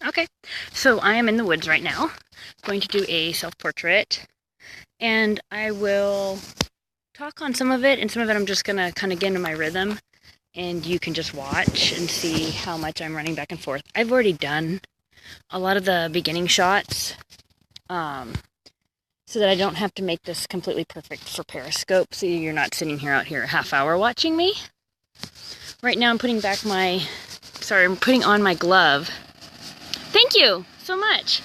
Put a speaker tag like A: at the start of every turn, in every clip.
A: Okay, so I am in the woods right now, going to do a self-portrait, and I will talk on some of it, and some of it I'm just gonna kind of get into my rhythm, and you can just watch and see how much I'm running back and forth. I've already done a lot of the beginning shots, so that I don't have to make this completely perfect for Periscope, so you're not sitting here out here a half hour watching me. Right now I'm putting on my glove. Thank you so much.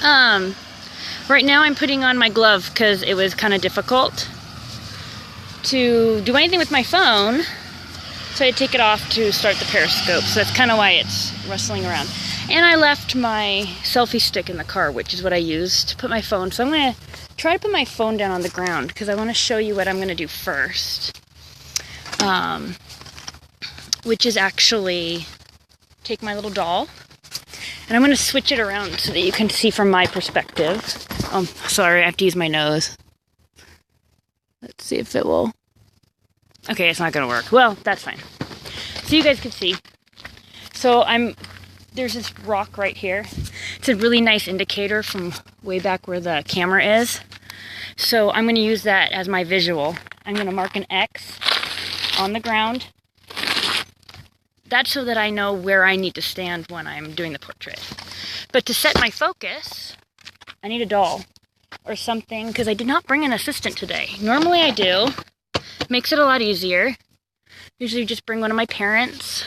A: Right now I'm putting on my glove because it was kind of difficult to do anything with my phone, so I take it off to start the Periscope. So that's kind of why it's rustling around. And I left my selfie stick in the car, which is what I used to put my phone. So I'm going to try to put my phone down on the ground because I want to show you what I'm going to do first. Which is actually take my little doll, and I'm going to switch it around so that you can see from my perspective. Oh, sorry, I have to use my nose. Let's see if it will. Okay, it's not going to work. Well, that's fine. So you guys can see. So there's this rock right here. It's a really nice indicator from way back where the camera is. So I'm going to use that as my visual. I'm going to mark an X on the ground. That's so that I know where I need to stand when I'm doing the portrait. But to set my focus, I need a doll or something, because I did not bring an assistant today. Normally I do. Makes it a lot easier. Usually just bring one of my parents,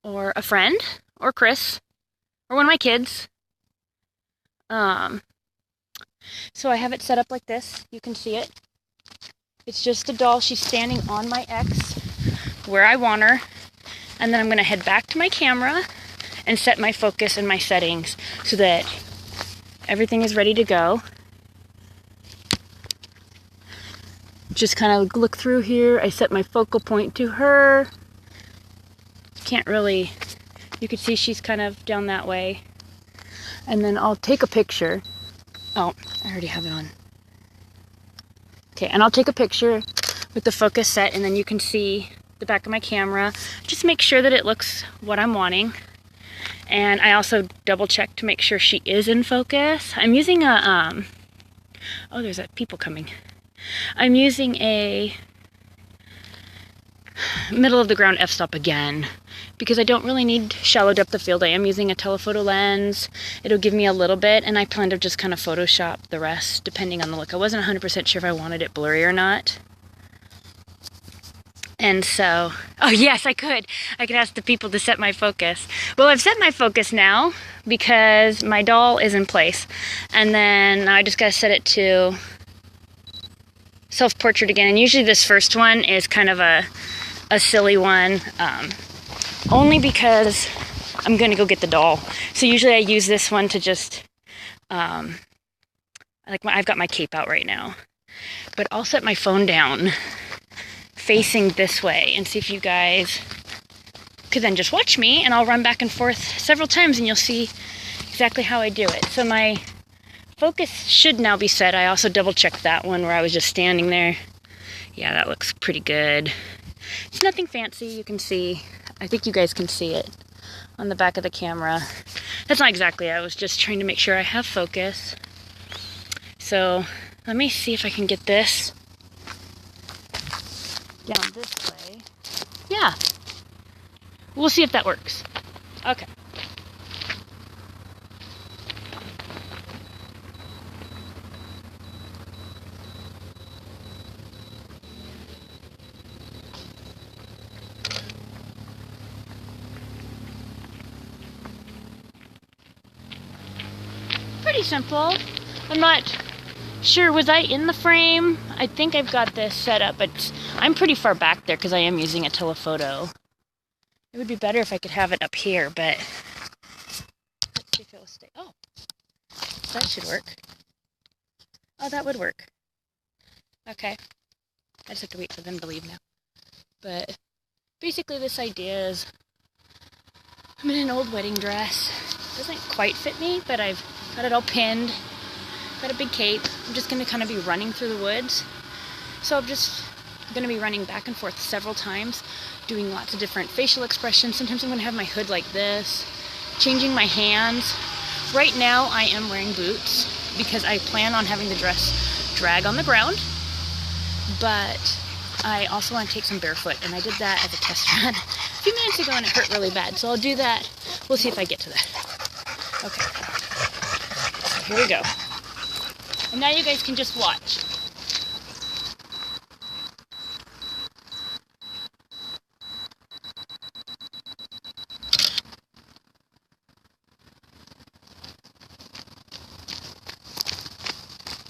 A: or a friend, or Chris, or one of my kids. So I have it set up like this. You can see it. It's just a doll. She's standing on my X where I want her. And then I'm going to head back to my camera and set my focus and my settings so that everything is ready to go. Just kind of look through here. I set my focal point to her. Can't really, you can see she's kind of down that way. And then I'll take a picture. Oh, I already have it on. Okay, and I'll take a picture with the focus set, and then you can see the back of my camera. Just make sure that it looks what I'm wanting. And I also double check to make sure she is in focus. I'm using a, oh, there's people coming. I'm using a middle of the ground f-stop again, because I don't really need shallow depth of field. I am using a telephoto lens. It'll give me a little bit, and I plan to just kind of Photoshop the rest depending on the look. I wasn't 100% sure if I wanted it blurry or not. And so, oh yes, I could ask the people to set my focus. Well, I've set my focus now because my doll is in place. And then I just gotta set it to self-portrait again. And usually this first one is kind of a silly one, only because I'm gonna go get the doll. So usually I use this one to just, I've got my cape out right now. But I'll set my phone down facing this way and see if you guys could then just watch me, and I'll run back and forth several times and you'll see exactly how I do it. So my focus should now be set. I also double checked that one where I was just standing there. Yeah, that looks pretty good. It's nothing fancy. You can see, I think you guys can see it on the back of the camera. That's not exactly, I was just trying to make sure I have focus. So let me see if I can get this down this way. Yeah. We'll see if that works. Okay. Pretty simple. I'm not sure, was I in the frame? I think I've got this set up, but I'm pretty far back there because I am using a telephoto. It would be better if I could have it up here, but let's see if it will stay. Oh, that should work. Oh, that would work. Okay. I just have to wait for them to leave now. But basically this idea is I'm in an old wedding dress. It doesn't quite fit me, but I've got it all pinned. Got a big cape. I'm just going to kind of be running through the woods. So I'm just going to be running back and forth several times, doing lots of different facial expressions. Sometimes I'm going to have my hood like this. changing my hands. Right now I am wearing boots because I plan on having the dress drag on the ground, but I also want to take some barefoot, and I did that as a test run a few minutes ago and it hurt really bad, so I'll do that. We'll see if I get to that. Okay, so here we go. And now you guys can just watch.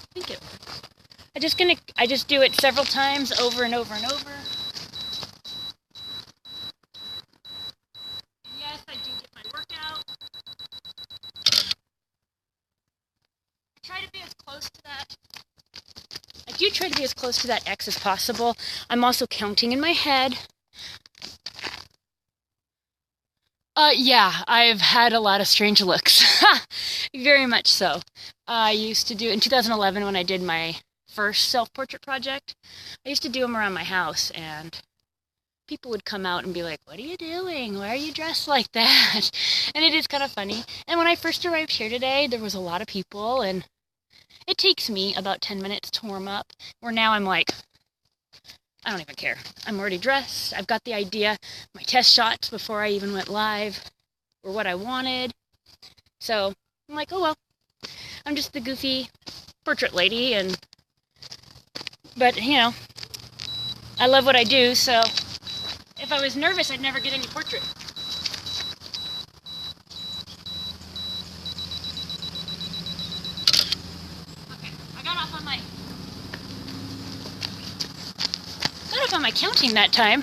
A: I think it works. I just do it several times over and over and over. And yes, I do get my workout. I try to be as close to that. I do try to be as close to that X as possible. I'm also counting in my head. Yeah, I've had a lot of strange looks. Very much so. I used to do, in 2011 when I did my first self-portrait project, I used to do them around my house, and people would come out and be like, "What are you doing? Why are you dressed like that?" And it is kind of funny. And when I first arrived here today, there was a lot of people, and it takes me about 10 minutes to warm up, where now I'm like, I don't even care. I'm already dressed. I've got the idea. My test shots before I even went live were what I wanted. So I'm like, oh well. I'm just the goofy portrait lady, but you know, I love what I do, so if I was nervous, I'd never get any portrait. Okay, I got off on my counting that time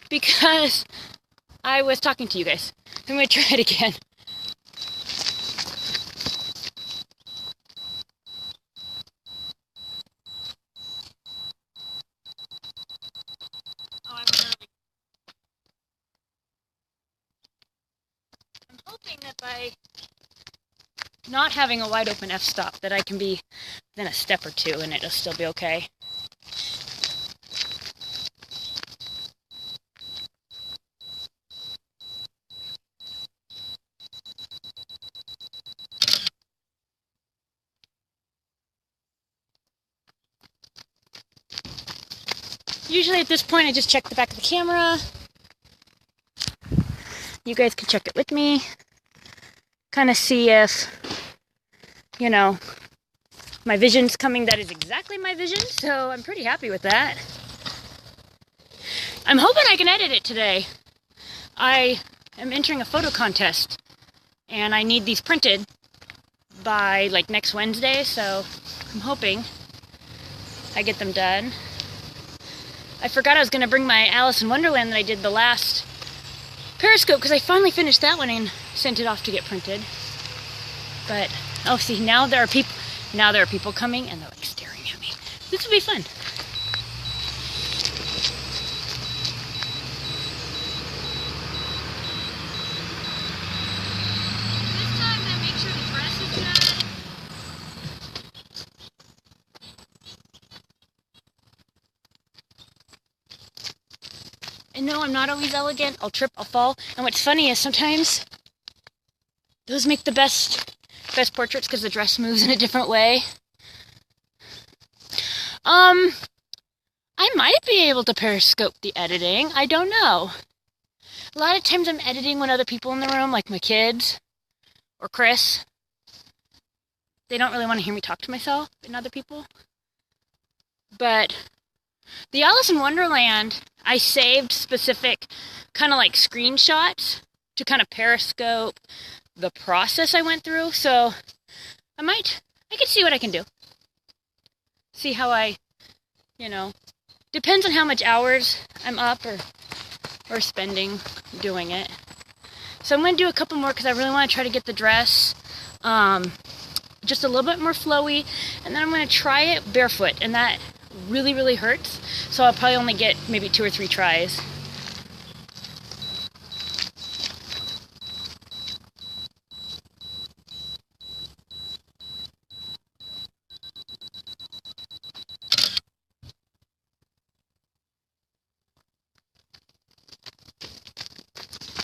A: because I was talking to you guys. I'm going to try it again. I'm hoping that by not having a wide open f-stop that I can be within a step or two and it'll still be okay. Usually at this point I just check the back of the camera. You guys can check it with me. Kind of see if, you know, my vision's coming. That is exactly my vision, so I'm pretty happy with that. I'm hoping I can edit it today. I am entering a photo contest, and I need these printed by like next Wednesday, so I'm hoping I get them done. I forgot I was going to bring my Alice in Wonderland that I did the last Periscope, because I finally finished that one and sent it off to get printed. But, oh, see, now there are people coming, and they're like staring at me. This will be fun. This time, I make sure the dress is good. And no, I'm not always elegant. I'll trip, I'll fall. And what's funny is sometimes those make the best portraits because the dress moves in a different way. I might be able to Periscope the editing. I don't know. A lot of times I'm editing when other people in the room, like my kids or Chris, they don't really want to hear me talk to myself and other people. But the Alice in Wonderland, I saved specific kind of like screenshots to kind of Periscope the process I went through. So I could see what I can do. See how depends on how much hours I'm up or spending doing it. So I'm going to do a couple more because I really want to try to get the dress just a little bit more flowy. And then I'm going to try it barefoot. And that really, really hurts. So I'll probably only get maybe 2 or 3 tries.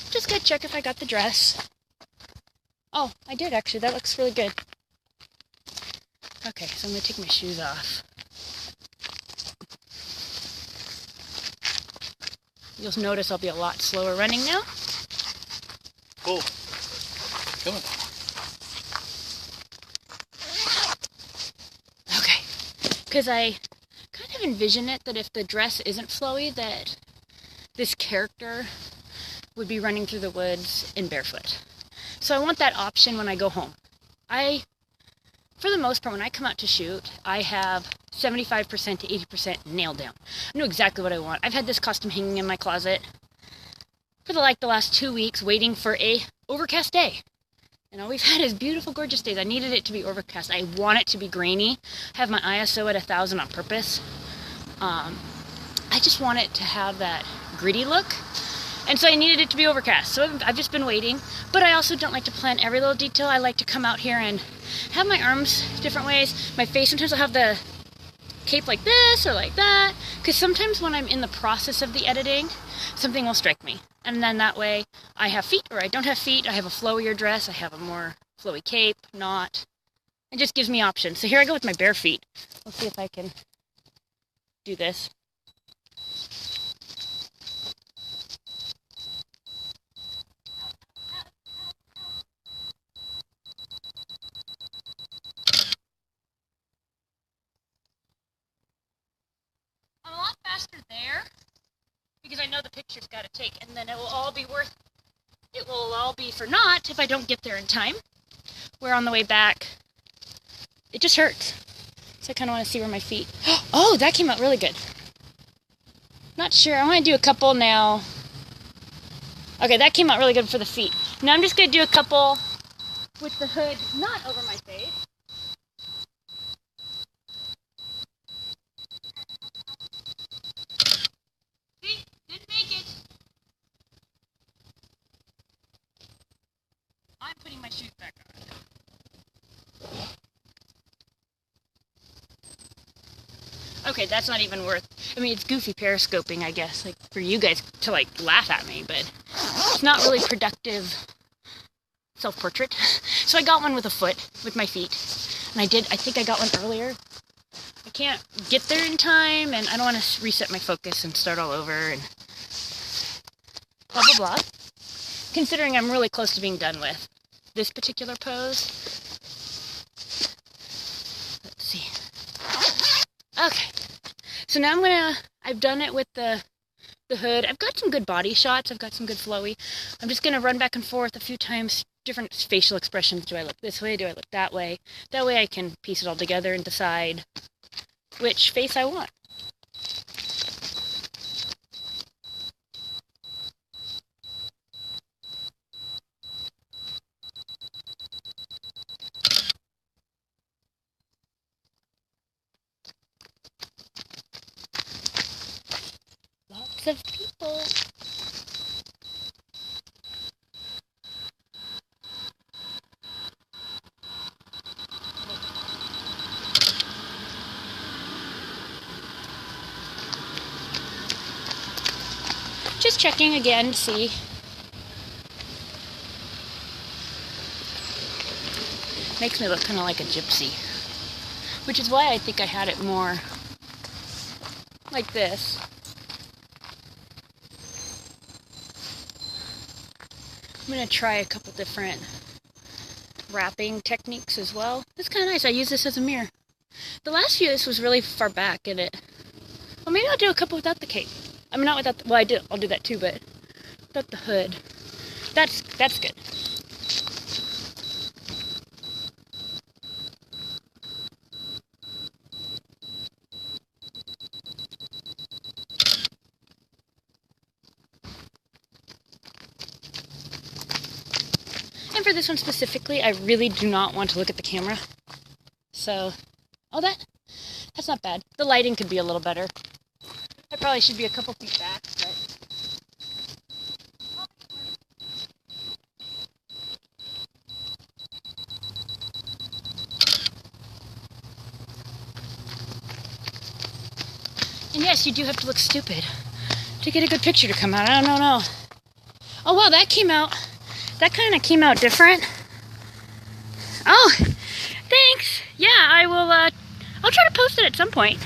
A: Just gotta check if I got the dress. Oh, I did actually. That looks really good. Okay, so I'm going to take my shoes off. You'll notice I'll be a lot slower running now.
B: Cool. Come on.
A: Okay. Because I kind of envision it that if the dress isn't flowy, that this character would be running through the woods in barefoot. So I want that option when I go home. For the most part, when I come out to shoot, I have 75% to 80% nailed down. I know exactly what I want. I've had this costume hanging in my closet for the last 2 weeks, waiting for a overcast day. And all we've had is beautiful, gorgeous days. I needed it to be overcast. I want it to be grainy. I have my ISO at 1,000 on purpose. I just want it to have that gritty look. And so I needed it to be overcast. So I've just been waiting. But I also don't like to plan every little detail. I like to come out here and have my arms different ways. My face, sometimes I'll have the cape like this or like that. Because sometimes when I'm in the process of the editing, something will strike me. And then that way I have feet or I don't have feet. I have a flowier dress. I have a more flowy cape, not. It just gives me options. So here I go with my bare feet. Let's see if I can do this. I'm a lot faster there because I know the picture's got to take, and then it will all be for naught if I don't get there in time. Where on the way back, it just hurts. So I kind of want to see where my feet. Oh, that came out really good. Not sure. I want to do a couple now. Okay, that came out really good for the feet. Now I'm just going to do a couple with the hood not over my face. See? Didn't make it. I'm putting my shoes back on. Okay, that's not even worth. I mean, it's goofy periscoping, I guess, like for you guys to laugh at me, but it's not really productive self-portrait. So I got one with a foot, with my feet, and I think I got one earlier. I can't get there in time, and I don't want to reset my focus and start all over, and blah, blah, blah. Considering I'm really close to being done with this particular pose. Let's see. Okay. So now I've done it with the hood. I've got some good body shots. I've got some good flowy. I'm just going to run back and forth a few times, different facial expressions. Do I look this way? Do I look that way? That way I can piece it all together and decide which face I want. Lots of people. Just checking again to see. Makes me look kind of like a gypsy. Which is why I think I had it more like this. I'm going to try a couple different wrapping techniques as well. It's kind of nice. I use this as a mirror. The last few, this was really far back in it. Well, maybe I'll do a couple without the cape. I mean, not without the, well, I'll do that too, but without the hood. That's good. And for this one specifically, I really do not want to look at the camera. So, oh, that's not bad. The lighting could be a little better. I probably should be a couple feet back, but... And yes, you do have to look stupid to get a good picture to come out. I don't know. Oh, wow, that kind of came out different. it at some point.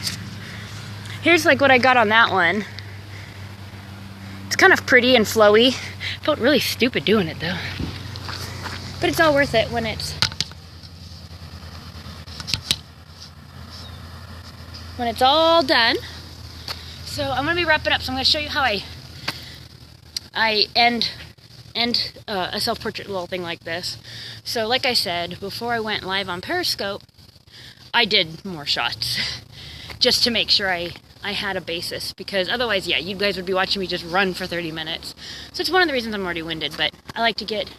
A: Here's like what I got on that one. It's kind of pretty and flowy. Felt really stupid doing it though. But it's all worth it when it's all done. So I'm gonna be wrapping up. So I'm gonna show you how I end a self-portrait little thing like this. So like I said, before I went live on Periscope, I did more shots just to make sure I had a basis, because otherwise, yeah, you guys would be watching me just run for 30 minutes. So it's one of the reasons I'm already winded, but I like to get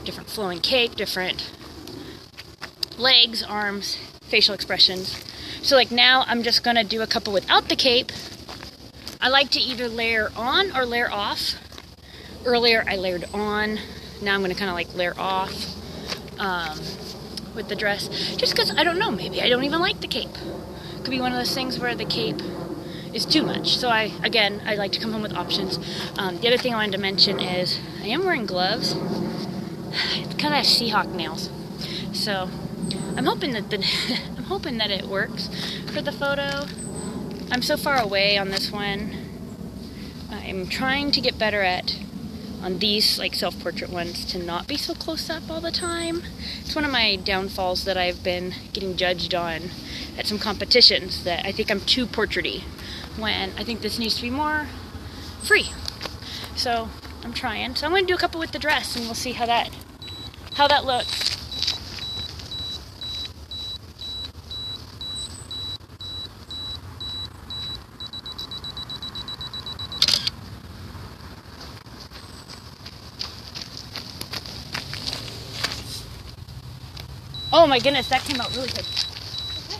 A: different flowing cape, different legs, arms, facial expressions. So like now I'm just gonna do a couple without the cape. I like to either layer on or layer off. Earlier I layered on. Now I'm gonna kind of like layer off with the dress, just because I don't know, maybe I don't even like the cape. Could be one of those things where the cape is too much. So I like to come home with options. The other thing I wanted to mention is I am wearing gloves. It's kind of Seahawk nails, so I'm hoping that I'm hoping that it works for the photo. I'm so far away on this one. I'm trying to get better at on these like self-portrait ones to not be so close up all the time. It's one of my downfalls that I've been getting judged on at some competitions, that I think I'm too portraity when I think this needs to be more free. So I'm trying. So I'm going to do a couple with the dress and we'll see how that looks. Oh my goodness, that came out really good. Okay.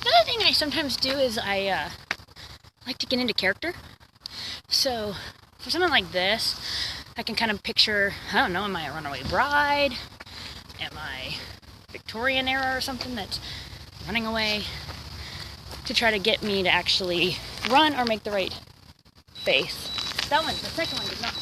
A: Another thing I sometimes do is I like to get into character. So for something like this, I can kind of picture, I don't know, am I a runaway bride? Am I Victorian era or something that's running away? To try to get me to actually run or make the right face. That one, the second one did not.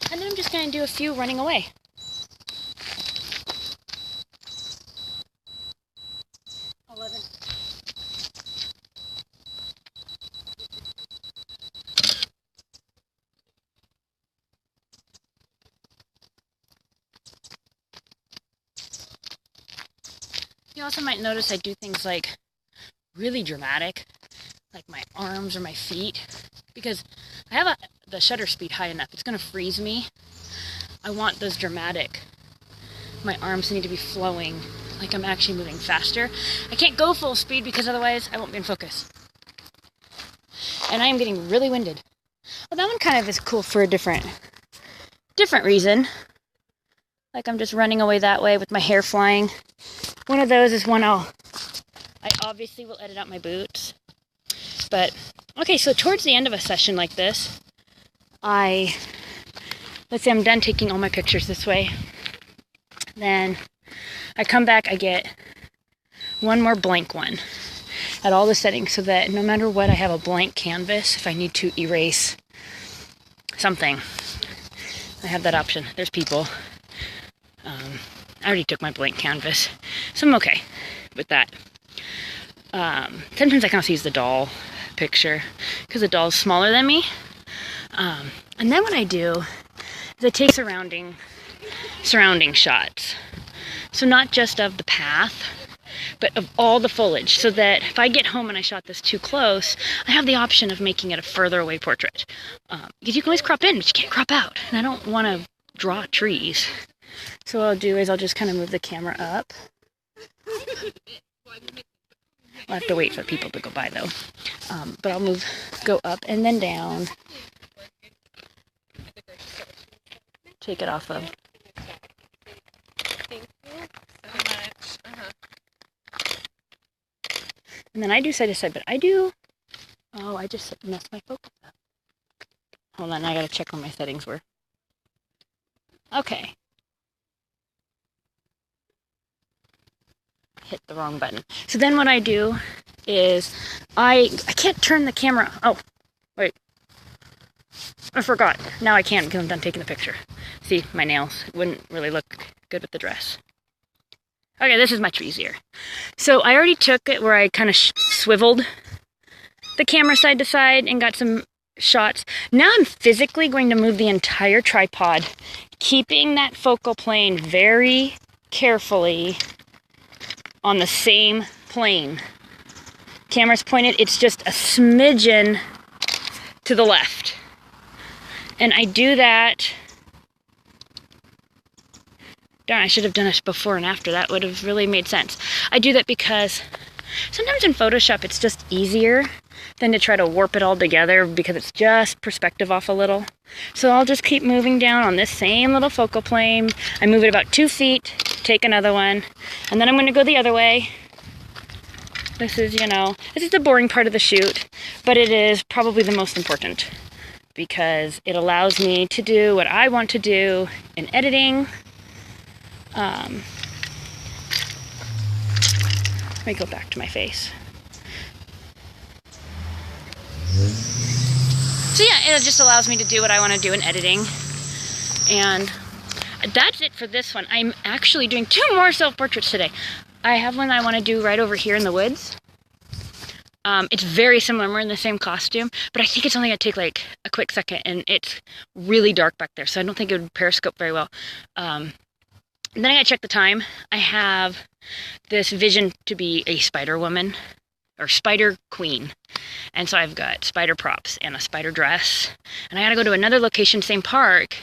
A: And then I'm just going to do a few running away. You also might notice I do things like really dramatic, like my arms or my feet, because I have the shutter speed high enough. It's going to freeze me. I want those dramatic. My arms need to be flowing, like I'm actually moving faster. I can't go full speed because otherwise I won't be in focus. And I am getting really winded. Well, that one kind of is cool for a different reason. Like I'm just running away that way with my hair flying. One of those is one I obviously will edit out my boots. But, okay, so towards the end of a session like this, let's say I'm done taking all my pictures this way. Then I come back, I get one more blank one at all the settings so that no matter what, I have a blank canvas if I need to erase something. I have that option. There's people. I already took my blank canvas, so I'm okay with that. Sometimes I can also use the doll picture because the doll's smaller than me. And then what I do is I take surrounding shots. So not just of the path, but of all the foliage, so that if I get home and I shot this too close, I have the option of making it a further away portrait. Because you can always crop in, but you can't crop out. And I don't want to draw trees. So what I'll do is I'll just kind of move the camera up. I'll have to wait for people to go by though. But I'll go up and then down. Take it off of.
C: Thank you so much.
A: And then I do side to side, but I just messed my focus up. Hold on, I gotta check where my settings were. Okay. Hit the wrong button. So then what I do is I can't turn the camera. Oh, wait. I forgot. Now I can't because I'm done taking the picture. See, my nails wouldn't really look good with the dress. Okay, this is much easier. So I already took it where I kind of swiveled the camera side to side and got some shots. Now I'm physically going to move the entire tripod, keeping that focal plane very carefully on the same plane. Camera's pointed, it's just a smidgen to the left. And I do that. Darn, I should have done it before and after. That would have really made sense. I do that because sometimes in Photoshop it's just easier than to try to warp it all together because it's just perspective off a little. So I'll just keep moving down on this same little focal plane. I move it about 2 feet, take another one, and then I'm going to go the other way. This is, this is the boring part of the shoot, but it is probably the most important because it allows me to do what I want to do in editing. Let me go back to my face. So yeah, it just allows me to do what I want to do in editing. And that's it for this one. I'm actually doing 2 more self-portraits today. I have one I want to do right over here in the woods. It's very similar. We're in the same costume, but I think it's only going to take like a quick second, and it's really dark back there, so I don't think it would periscope very well. Then I gotta check the time. I have this vision to be a spider woman, or spider queen. And so I've got spider props and a spider dress. And I gotta go to another location, same park.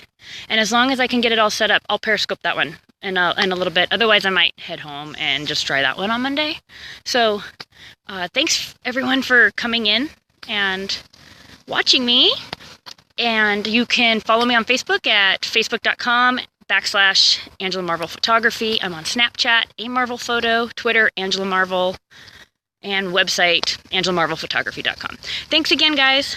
A: And as long as I can get it all set up, I'll periscope that one in a little bit. Otherwise, I might head home and just try that one on Monday. So thanks everyone for coming in and watching me. And you can follow me on Facebook at facebook.com/Angela Marvel Photography. I'm on Snapchat, A Marvel Photo, Twitter, Angela Marvel, and website, angelamarvelphotography.com. Thanks again, guys.